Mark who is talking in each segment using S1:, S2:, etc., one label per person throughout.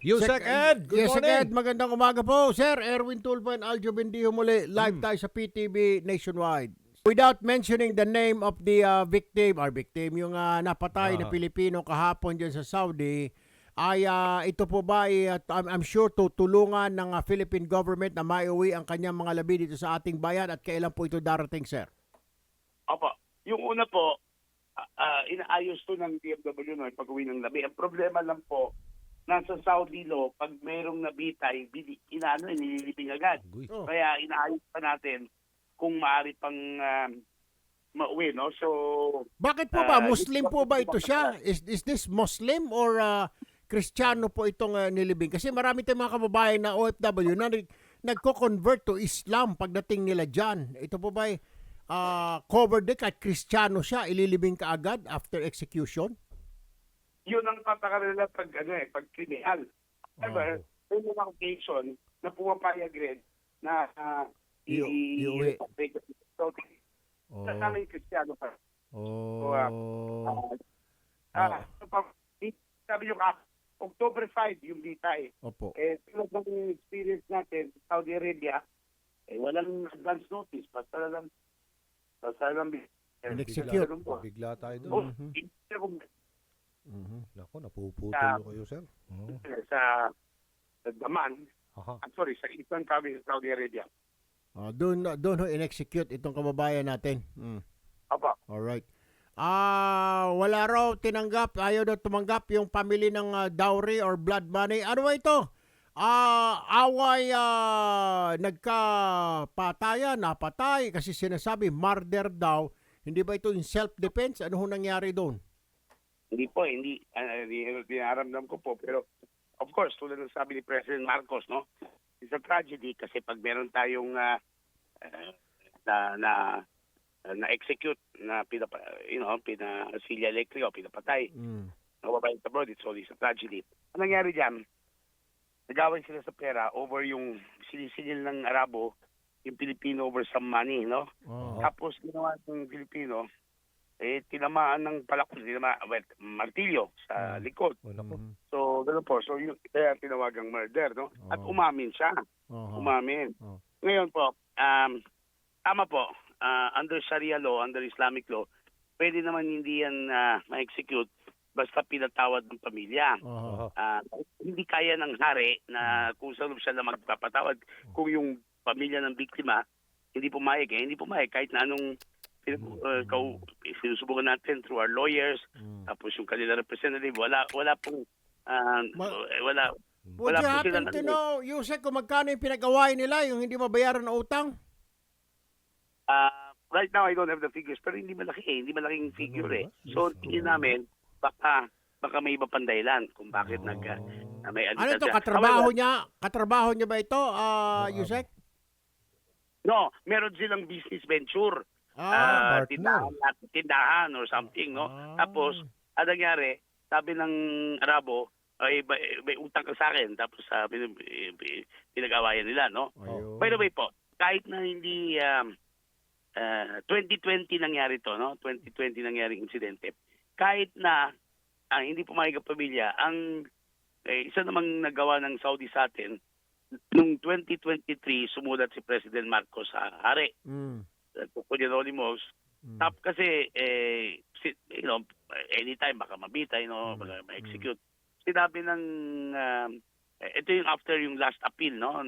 S1: Yusek Ed, good
S2: Yes,
S1: morning.
S2: Ed, magandang umaga po. Sir, Erwin Tulfo and Aljo Bendijo muli. Live tayo sa PTV Nationwide. Without mentioning the name of the victim, yung napatay na Pilipino kahapon dyan sa Saudi, ay ito po ba I'm sure tutulungan ng Philippine government na maiuwi ang kanyang mga labi dito sa ating bayan at kailan po ito darating, sir?
S3: Opo. Yung una po, inaayos to ng DFW no, pag-uwi ng labi. Ang problema lang po, nasa Saudi law, pag mayroong nabitay, nililiping agad.
S2: Oh.
S3: Kaya inaayos pa natin kung maaari pang mauwi, no? So,
S2: Bakit po ba? Muslim po ba ito siya? Is this Muslim or Kristiyano po itong nilibing? Kasi marami tayong mga kababayan na OFW na nagko-convert to Islam pagdating nila dyan. Ito po ba covered din kahit Kristiyano siya, ililibing ka agad after execution?
S3: yun ang patakarila pag kriminal. However, may mga occasion na pumapayag rin na
S2: iuwi.
S3: So, kasama yung Kristiyano pa. Sabi nyo October 5 yung bitay.
S2: Opo.
S3: Tulad ng experience natin sa Saudi Arabia, walang advance notice. Basta lang
S2: In-execute.
S1: Bigla tayo
S3: Oh,
S1: doon. Nako, napuputol kayo, sir.
S3: sa Daman,
S1: Aha.
S3: I'm sorry, sa Eastern Province sa Saudi Arabia.
S2: Doon ho in-execute itong kababayan natin.
S3: Opo.
S2: Alright. Wala raw tinanggap, ayaw daw tumanggap yung family ng dowry or blood money. Ano ba ito? Away, nagkapatayan, napatay kasi sinasabi murder daw. Hindi ba ito in self-defense? Ano ho nangyari doon?
S3: Hindi po, hindi dinaramdam ko po. Pero, of course, tulad ng sabi ni President Marcos, no? It's a tragedy kasi pag meron tayong na-execute na pinasilya electric o pinapatay, nawabayan sa abroad, it's always a tragedy. Ang nangyari dyan, nagawin sila sa pera over yung sinisigil ng Arabo, yung Pilipino over some money, no? Tapos ginawa ng Pilipino, tinamaan ng palakol, martilyo sa likod. So, gano'n po. So, kaya tinawagang murder, no? At umamin siya. Umamin. Ngayon po, tama po, under Sharia law, under Islamic law, pwede naman hindi yan ma-execute basta pinatawad ng pamilya. Hindi kaya ng hari na kung saan siya na magpapatawad kung yung pamilya ng biktima hindi pumayag. Hindi pumayag kahit na anong sinusubukan natin through our lawyers, tapos yung kanila representative, wala pong wala
S2: Would you happen to know, Yusek, kung magkano yung pinag-awayan nila, yung hindi mabayaran na utang?
S3: Right now I don't have the figures, pero hindi malaking figure So tingin namin baka may iba pang dahilan kung bakit may
S2: ano ito, katrabaho niya ba ito, Yusek?
S3: No, meron silang business venture. Tindahan or something, no? Tapos, ang nangyari, sabi ng Arabo, may utang ka sa akin. Tapos, pinag-awayan nila, no? By the way po, kahit na hindi 2020 nangyari to, no? 2020 nangyari insidente. Kahit na hindi pumayag ang pamilya, isa namang nagawa ng Saudi sa atin, noong 2023, sumulat si President Marcos sa hari. Anonymous. Kasi, anytime baka mabitay, baka ma-execute. Sinabi ng, ito yung after yung last appeal, no?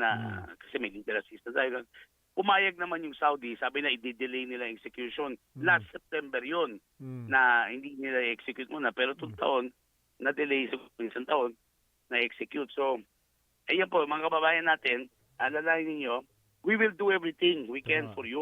S3: Kasi may legal assistance. Pumayag naman yung Saudi, sabi na i-delay nila execution. Last September yun, na hindi nila i-execute muna. Pero itong taon, na-delay sa isang taon, na-execute. So, ayan po, mga kababayan natin, alalahin ninyo, we will do everything we can for you.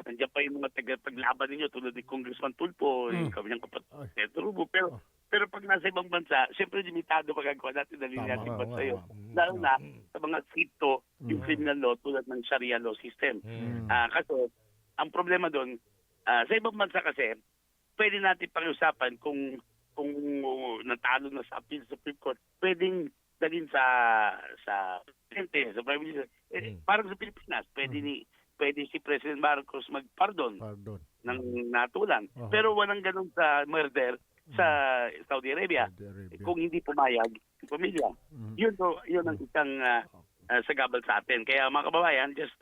S3: Nandiyan pa yung mga tagapaglaban ninyo tulad ni Congressman Tulfo, kanyang kapatid Rubo. Pero pag nasa ibang bansa, siyempre limitado magagawa natin na nating bansa yun. Lalo na sa mga stricto yung criminal law tulad ng Sharia law system. Kasi ang problema doon, sa ibang bansa kasi, pwede natin pag-usapan kung natalo na sa appeal sa Supreme Court, pwedeng dalhin sa presidente, sa prime minister. Parang sa Pilipinas, pwede si President Marcos mag-pardon ng natulan. Pero walang ganun sa murder sa Saudi Arabia. Kung hindi pumayag pamilya. Yun ang isang sagabal sa atin. Kaya mga kababayan, just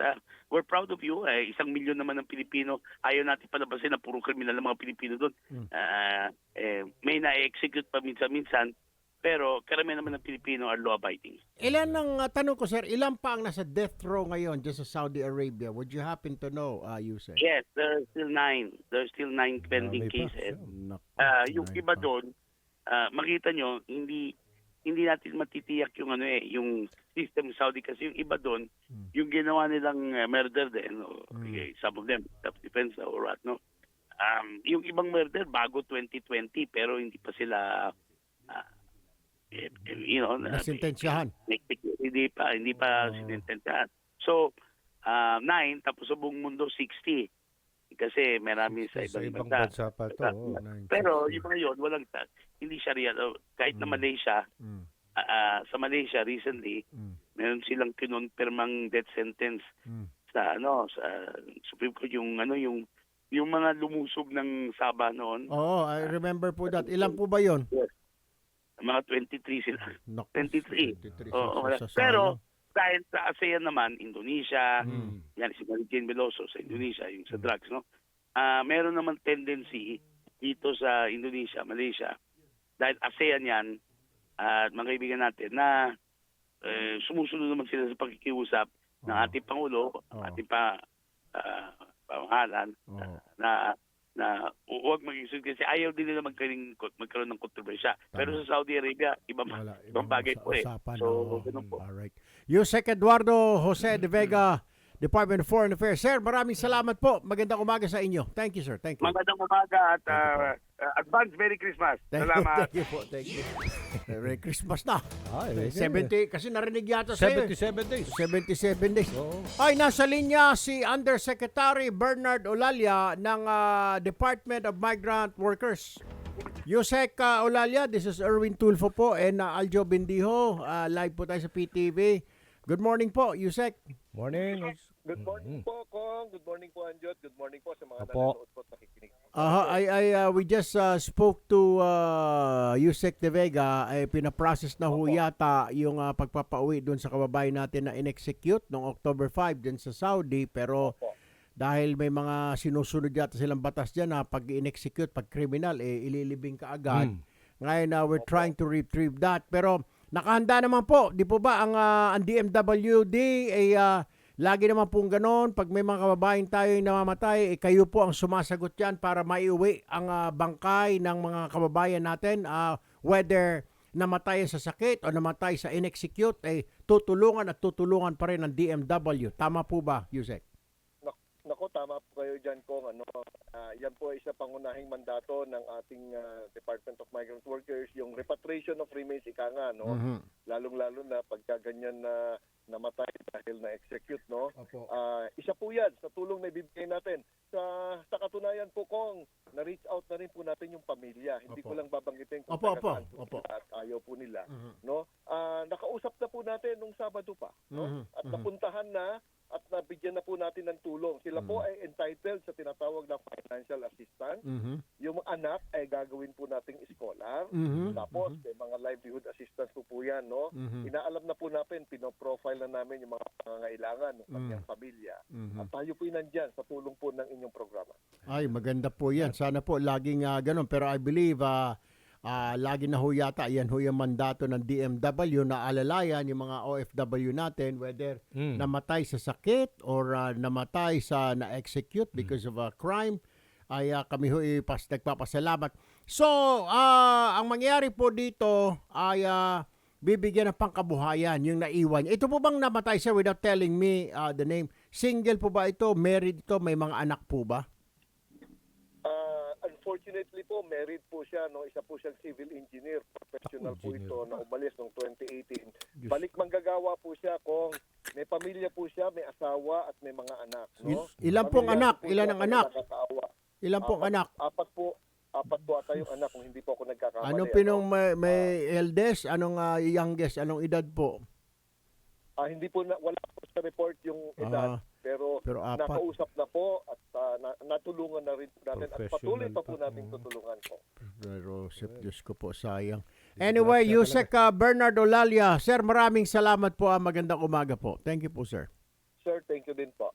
S3: we're proud of you. 1,000,000 naman ng Pilipino. Ayaw natin palabasin na puro kriminal ang mga Pilipino doon. May na-execute pa minsan-minsan, pero karamihan naman ng Pilipino are law-abiding.
S2: Ilan ang tanong ko, sir, ilan pa ang nasa death row ngayon dyan sa Saudi Arabia? Would you happen to know, Yusek?
S3: Yes, there are still 9. There are still 9 pending
S1: Marami pa.
S3: cases.
S2: Naku,
S3: Yung
S2: nine
S3: iba
S2: pa.
S3: doon, makita nyo, hindi natin matitiyak yung yung system ng Saudi kasi yung iba doon, yung ginawa nilang murder din, some of them self-defense or what, no? Yung ibang murder bago 2020 pero hindi pa sila
S2: Nasintensyahan.
S3: hindi pa sinintensyahan. So 9 tapos sa buong mundo 60. Kasi marami sa
S1: Sa
S3: ibang
S1: ibang
S3: bansa.
S1: bansa pa to. Oh, 960.
S3: Pero yung mga yun, hindi Sharia. Kahit na Malaysia, sa Malaysia recently, meron silang kinonfirmang death sentence sa Supreme Court yung mga lumusog ng Sabah noon.
S2: Oo, I remember po that. Ilan po ba yon?
S3: Mga 23 sila.
S2: Naku,
S3: 23.
S2: 23
S3: Oo,
S2: sa
S3: pero
S2: sayang.
S3: dahil sa ASEAN naman, Indonesia, yan si Jane Veloso sa Indonesia, yung sa drugs, no? Meron naman tendency dito sa Indonesia, Malaysia, dahil ASEAN yan, at mga kaibigan natin, na sumusunod naman sila sa pagkikiusap ng ating Pangulo, ating pamahalan, na huwag mag-isip kasi ayaw din nila magkaroon ng kontrobersya. Pero sa Saudi Arabia, ibang bagay po eh.
S2: Usapan,
S3: So, ganun po.
S2: Alright. Yusek Eduardo Jose de Vega, Department of Foreign Affairs. Sir, maraming salamat po. Magandang umaga sa inyo. Thank you, sir. Thank you.
S3: Magandang umaga at advance Merry Christmas. Salamat.
S2: Thank you po. Thank you. Merry Christmas na.
S1: Ay,
S2: 70, kasi narinig yata sa
S1: 77 days.
S2: 77 days.
S1: Oo.
S2: Ay, nasa linya si Undersecretary Bernard Olalia ng Department of Migrant Workers. Yusek Olalia, this is Erwin Tulfo po and Aljo Bendijo. Live po tayo sa PTV. Good morning po, Yusek.
S1: Morning.
S4: Good morning po, Kong. Good morning po, Anjot. Good morning po sa mga
S1: Opo.
S4: nanonood po at nakikinig.
S2: We just spoke to Yusek De Vega. Pinaprocess na ho yata yung pagpapauwi doon sa kababayan natin na in-execute noong October 5 din sa Saudi. Pero dahil may mga sinusunod yata silang batas dyan na pag in-execute, pag criminal, ililibing ka agad. Ngayon, we're trying to retrieve that. Pero nakahanda naman po, di po ba, ang DMWD lagi naman pong ganon, pag may mga kababayan tayo yung namamatay, kayo po ang sumasagot yan para maiuwi ang bangkay ng mga kababayan natin, whether namatay sa sakit o namatay sa in-execute, tutulungan at tutulungan pa rin ng DMW. Tama po ba, Yusek?
S4: Nako, tama po kayo dyan, Kong. Yan po ay isa pangunahing mandato ng ating Department of Migrant Workers, yung repatriation of remains, ika nga, no? Lalong-lalo na pagka ganyan na namatay dahil na-execute, no? Isa po yan sa tulong na ibibigay natin. Sa katunayan po, Kong, na-reach out na rin po natin yung pamilya. Hindi ko lang babanggitin kung saan po at ayaw po nila, no? Nakausap na po natin nung Sabado pa, no? At napuntahan na at nabigyan na po natin ng tulong. Sila po ay entitled sa tinatawag na financial assistance. Yung anak ay gagawin po nating scholar. Tapos may mga livelihood assistance po yan, no? Inaalam na po natin, pinoprofile na namin yung mga pangangailangan ng kanyang pamilya. At tayo po nandyan sa tulong po ng inyong programa.
S2: Ay, maganda po yan. Sana po laging ganun. Pero I believe lagi na ho yata, yan ho yung mandato ng DMW na alalayan yung mga OFW natin, whether namatay sa sakit or namatay sa na-execute because of a crime, ay kami ho nagpapasalamat. So, ang mangyayari po dito ay bibigyan ng pangkabuhayan yung naiwan. Ito po bang namatay, sir, without telling me the name? Single po ba ito? Married ito? May mga anak po ba?
S4: Unfortunately po, married po siya, no? Isa po siyang civil engineer, professional po ito na umalis noong 2018. Balik manggagawa po siya kung may pamilya po siya, may asawa at may mga anak, no?
S2: Ilan pong anak? Ilan ang anak? Ilan pong anak?
S4: Apat po ata yung anak kung hindi po ako nagkakamali.
S2: Anong pinong may eldest? Anong youngest? Anong edad po?
S4: Hindi po wala po sa report yung edad. Pero
S2: apat.
S4: nakausap na po at natulungan na rin po natin at patuloy pa po
S1: Professional pa.
S4: natin tutulungan po.
S2: Pero Diyos ko po, sayang. Anyway, Yusek Bernard Olalia, sir, maraming salamat po. Magandang umaga po. Thank you po, sir.
S4: Sir, thank you din po.